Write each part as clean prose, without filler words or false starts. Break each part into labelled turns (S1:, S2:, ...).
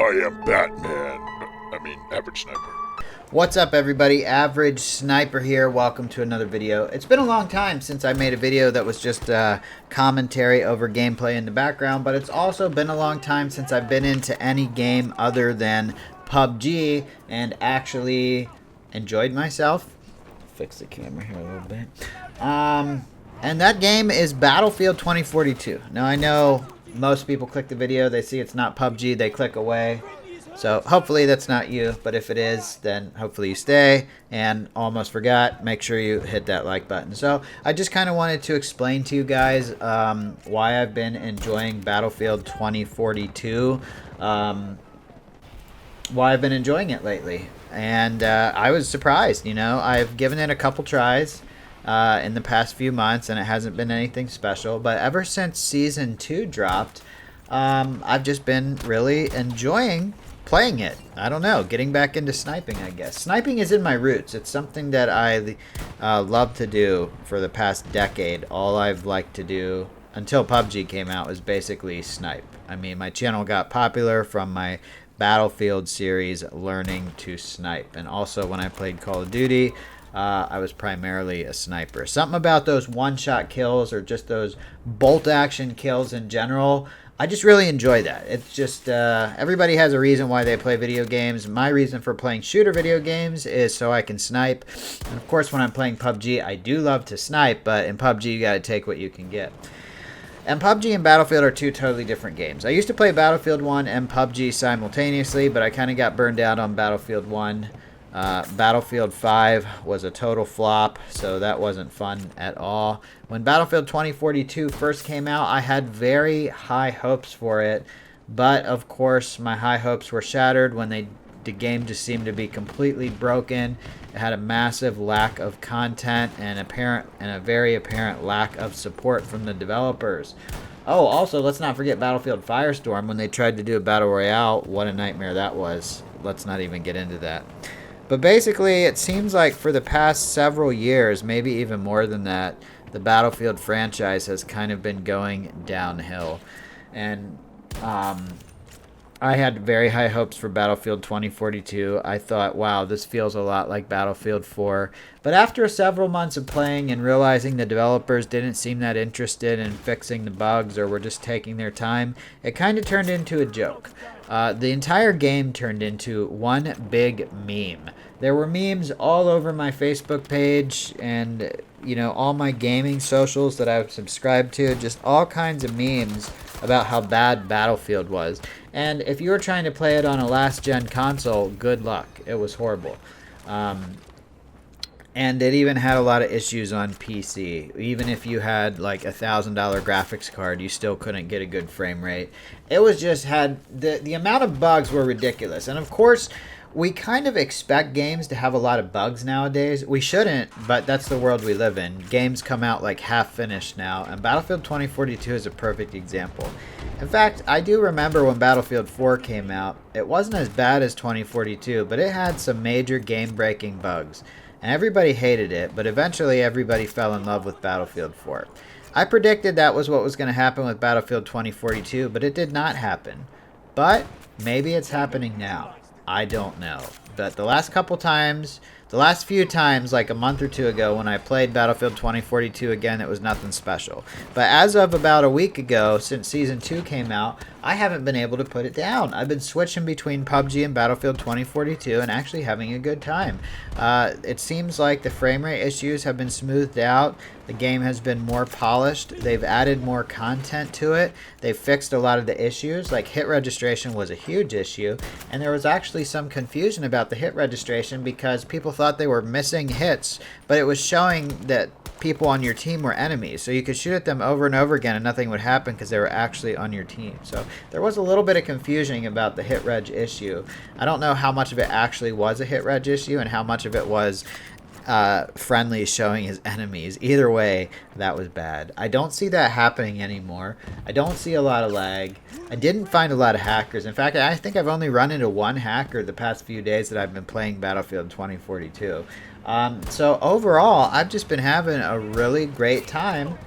S1: I am Batman. Average Sniper.
S2: What's up, everybody? Average Sniper here. Welcome to another video. It's been a long time since I made a video that was just commentary over gameplay in the background, but it's also been a long time since I've been into any game other than PUBG and actually enjoyed myself. Fix the camera here a little bit. And that game is Battlefield 2042. Now, I know most people click the video, they see it's not PUBG, they click away. So hopefully that's not you, but if it is, then hopefully you stay. And almost forgot, make sure you hit that like button. So I just kind of wanted to explain to you guys why I've been enjoying Battlefield 2042, why I've been enjoying it lately. And I was surprised, you know, I've given it a couple tries in the past few months, and it hasn't been anything special. But ever since Season 2 dropped, I've just been really enjoying playing it. I don't know, getting back into sniping, I guess. Sniping is in my roots. It's something that I love to do for the past decade. All I've liked to do until PUBG came out was basically snipe. I mean, my channel got popular from my Battlefield series learning to snipe. And also when I played Call of Duty, I was primarily a sniper. Something about those one-shot kills or just those bolt-action kills in general, I just really enjoy that. It's just, everybody has a reason why they play video games. My reason for playing shooter video games is so I can snipe. And of course, when I'm playing PUBG, I do love to snipe, but in PUBG, you gotta take what you can get. And PUBG and Battlefield are two totally different games. I used to play Battlefield 1 and PUBG simultaneously, but I kind of got burned out on Battlefield 1. Battlefield 5 was a total flop, so that wasn't fun at all. When Battlefield 2042 first came out, I had very high hopes for it, but of course my high hopes were shattered when the game just seemed to be completely broken. It had a massive lack of content and a very apparent lack of support from the developers. Oh, also, let's not forget Battlefield Firestorm when they tried to do a battle royale. What a nightmare that was. Let's not even get into that. But basically, it seems like for the past several years, maybe even more than that, the Battlefield franchise has kind of been going downhill. And I had very high hopes for Battlefield 2042. I thought, wow, this feels a lot like Battlefield 4. But after several months of playing and realizing the developers didn't seem that interested in fixing the bugs or were just taking their time, it kind of turned into a joke. The entire game turned into one big meme. There were memes all over my Facebook page and, you know, all my gaming socials that I've subscribed to, just all kinds of memes about how bad Battlefield was. And if you were trying to play it on a last-gen console, good luck. It was horrible. And it even had a lot of issues on PC. Even if you had like $1,000 graphics card, you still couldn't get a good frame rate. It was just the amount of bugs were ridiculous. And of course, we kind of expect games to have a lot of bugs nowadays. We shouldn't, but that's the world we live in. Games come out like half finished now, and Battlefield 2042 is a perfect example. In fact, I do remember when Battlefield 4 came out, it wasn't as bad as 2042, but it had some major game-breaking bugs. And everybody hated it, but eventually everybody fell in love with Battlefield 4. I predicted that was what was going to happen with Battlefield 2042, but it did not happen. But maybe it's happening now. I don't know. But the last few times, like a month or two ago, when I played Battlefield 2042 again, it was nothing special. But as of about a week ago, since Season 2 came out, I haven't been able to put it down. I've been switching between PUBG and Battlefield 2042 and actually having a good time. It seems like the frame rate issues have been smoothed out. The game has been more polished. They've added more content to it. They've fixed a lot of the issues. Like hit registration was a huge issue. And there was actually some confusion about the hit registration because people thought they were missing hits, but it was showing that people on your team were enemies. So you could shoot at them over and over again and nothing would happen because they were actually on your team. So there was a little bit of confusion about the hit reg issue. I don't know how much of it actually was a hit reg issue and how much of it was friendly showing his enemies. Either way, that was bad. I don't see that happening anymore. I don't see a lot of lag. I didn't find a lot of hackers. In fact, I think I've only run into one hacker the past few days that I've been playing Battlefield 2042. So overall, I've just been having a really great time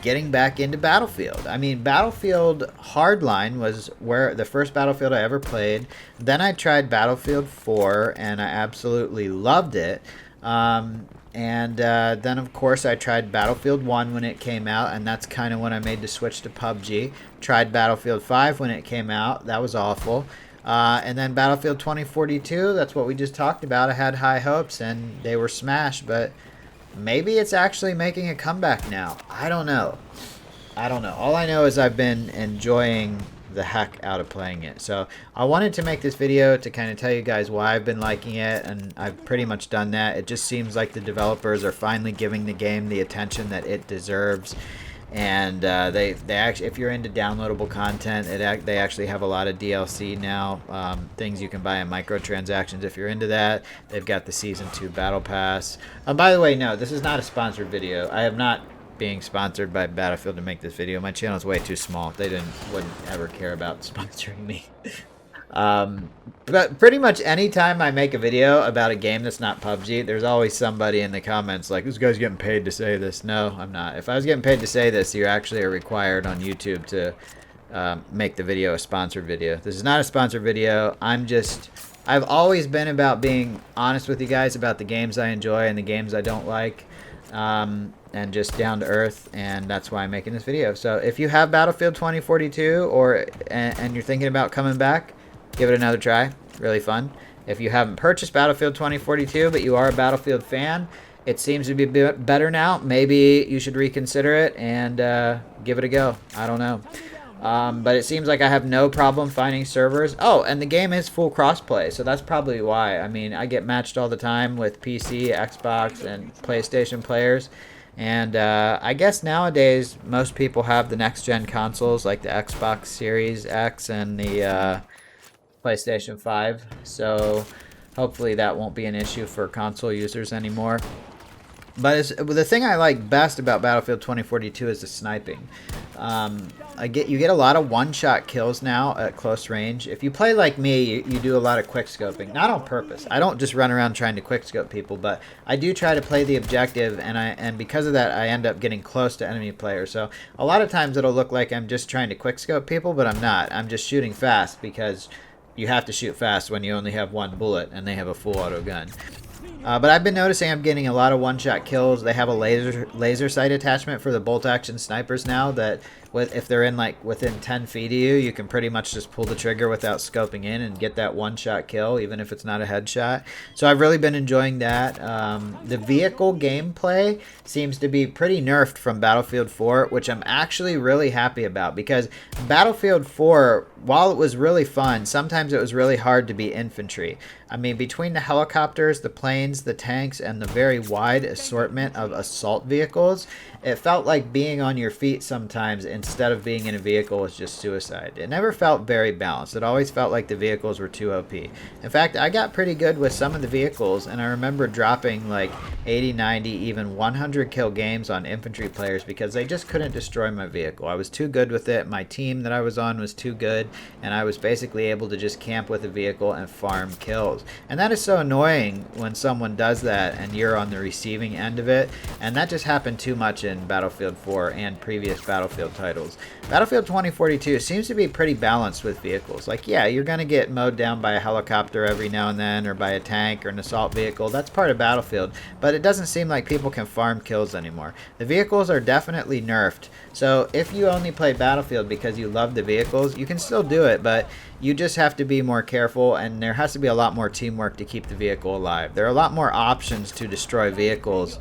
S2: getting back into Battlefield. I mean, Battlefield Hardline was where the first Battlefield I ever played. Then I tried Battlefield 4, and I absolutely loved it. Then, of course, I tried Battlefield 1 when it came out, and that's kind of when I made the switch to PUBG. Tried Battlefield 5 when it came out. That was awful. And then Battlefield 2042, that's what we just talked about. I had high hopes, and they were smashed, but maybe it's actually making a comeback now. I don't know. All I know is I've been enjoying the heck out of playing it. So I wanted to make this video to kind of tell you guys why I've been liking it, and I've pretty much done that. It just seems like the developers are finally giving the game the attention that it deserves. And they actually, if you're into downloadable content, they actually have a lot of DLC now, things you can buy in microtransactions if you're into that. They've got the Season 2 Battle Pass. By the way, no, this is not a sponsored video. I am not being sponsored by Battlefield to make this video. My channel is way too small. They wouldn't ever care about sponsoring me. But pretty much anytime I make a video about a game that's not PUBG, there's always somebody in the comments like, this guy's getting paid to say this. No, I'm not. If I was getting paid to say this, you actually are required on YouTube to make the video a sponsored video. This is not a sponsored video. I've always been about being honest with you guys about the games I enjoy and the games I don't like. And just down to earth, and that's why I'm making this video. So if you have Battlefield 2042 and you're thinking about coming back, give it another try. Really fun. If you haven't purchased Battlefield 2042 but you are a Battlefield fan, it seems to be better now. Maybe you should reconsider it and give it a go. I don't know. But it seems like I have no problem finding servers. Oh, and the game is full crossplay, so that's probably why. I mean, I get matched all the time with PC, Xbox, and PlayStation players. And I guess nowadays most people have the next-gen consoles like the Xbox Series X and the PlayStation 5. So hopefully that won't be an issue for console users anymore. But the thing I like best about Battlefield 2042 is the sniping. You get a lot of one-shot kills now at close range. If you play like me, you do a lot of quick-scoping. Not on purpose. I don't just run around trying to quick-scope people, but I do try to play the objective, and because of that, I end up getting close to enemy players. So a lot of times it'll look like I'm just trying to quick-scope people, but I'm not. I'm just shooting fast because you have to shoot fast when you only have one bullet and they have a full auto gun. But I've been noticing I'm getting a lot of one-shot kills. They have a laser sight attachment for the bolt-action snipers now that if they're in like within 10 feet of you, you can pretty much just pull the trigger without scoping in and get that one-shot kill, even if it's not a headshot. So I've really been enjoying that. The vehicle gameplay seems to be pretty nerfed from Battlefield 4, which I'm actually really happy about, because Battlefield 4, while it was really fun, sometimes it was really hard to be infantry. I mean, between the helicopters, the planes, the tanks, and the very wide assortment of assault vehicles, it felt like being on your feet sometimes instead of being in a vehicle was just suicide. It never felt very balanced. It always felt like the vehicles were too OP. In fact, I got pretty good with some of the vehicles, and I remember dropping like 80, 90, even 100 kill games on infantry players because they just couldn't destroy my vehicle. I was too good with it. My team that I was on was too good, and I was basically able to just camp with a vehicle and farm kills. And that is so annoying when someone does that and you're on the receiving end of it, and that just happened too much in Battlefield 4 and previous Battlefield titles. Battlefield 2042 seems to be pretty balanced with vehicles. Like, yeah, you're going to get mowed down by a helicopter every now and then, or by a tank or an assault vehicle. That's part of Battlefield, but it doesn't seem like people can farm kills anymore. The vehicles are definitely nerfed, so if you only play Battlefield because you love the vehicles, you can still do it, but you just have to be more careful, and there has to be a lot more teamwork to keep the vehicle alive. There are a lot more options to destroy vehicles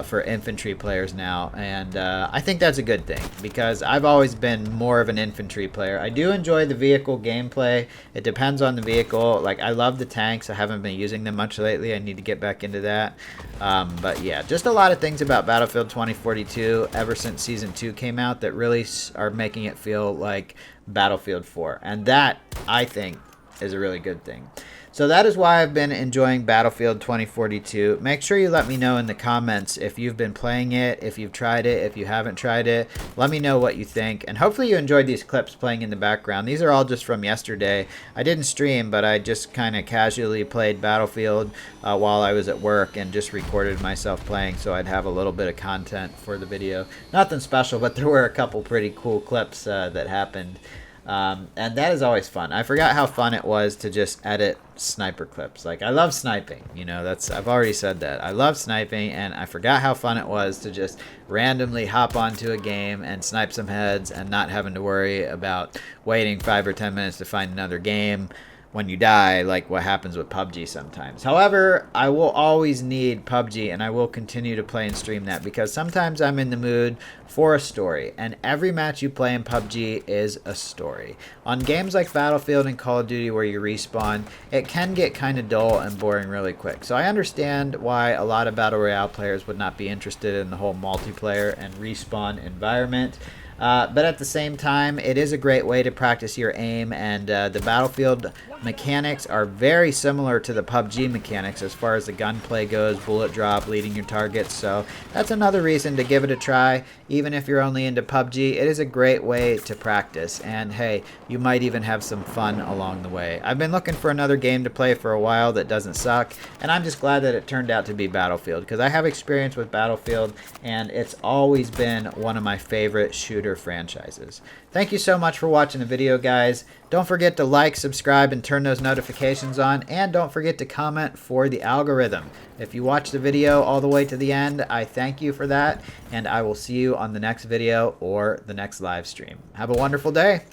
S2: for infantry players now, and I think that's a good thing, because I've always been more of an infantry player. I do enjoy the vehicle gameplay. It depends on the vehicle. Like, I love the tanks. I haven't been using them much lately. I need to get back into that. But yeah, just a lot of things about Battlefield 2042 ever since Season 2 came out that really are making it feel like Battlefield 4, and that, I think, is a really good thing. So that is why I've been enjoying Battlefield 2042. Make sure you let me know in the comments if you've been playing it, if you've tried it, if you haven't tried it. Let me know what you think. And hopefully you enjoyed these clips playing in the background. These are all just from yesterday. I didn't stream, but I just kind of casually played Battlefield while I was at work and just recorded myself playing so I'd have a little bit of content for the video. Nothing special, but there were a couple pretty cool clips that happened. And that is always fun. I forgot how fun it was to just edit sniper clips. Like, I love sniping, you know, I've already said that. I love sniping, and I forgot how fun it was to just randomly hop onto a game and snipe some heads and not having to worry about waiting 5 or 10 minutes to find another game when you die, like what happens with PUBG sometimes. However, I will always need PUBG, and I will continue to play and stream that because sometimes I'm in the mood for a story, and every match you play in PUBG is a story. On games like Battlefield and Call of Duty where you respawn, it can get kind of dull and boring really quick. So I understand why a lot of Battle Royale players would not be interested in the whole multiplayer and respawn environment. But at the same time, it is a great way to practice your aim, and the Battlefield mechanics are very similar to the PUBG mechanics as far as the gunplay goes, bullet drop, leading your targets. So that's another reason to give it a try. Even if you're only into PUBG, it is a great way to practice, and hey, you might even have some fun along the way. I've been looking for another game to play for a while that doesn't suck, and I'm just glad that it turned out to be Battlefield because I have experience with Battlefield, and it's always been one of my favorite shooter franchises. Thank you so much for watching the video, guys. Don't forget to like, subscribe, and turn those notifications on, and don't forget to comment for the algorithm. If you watch the video all the way to the end, I thank you for that, and I will see you on the next video or the next live stream. Have a wonderful day.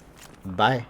S2: Bye.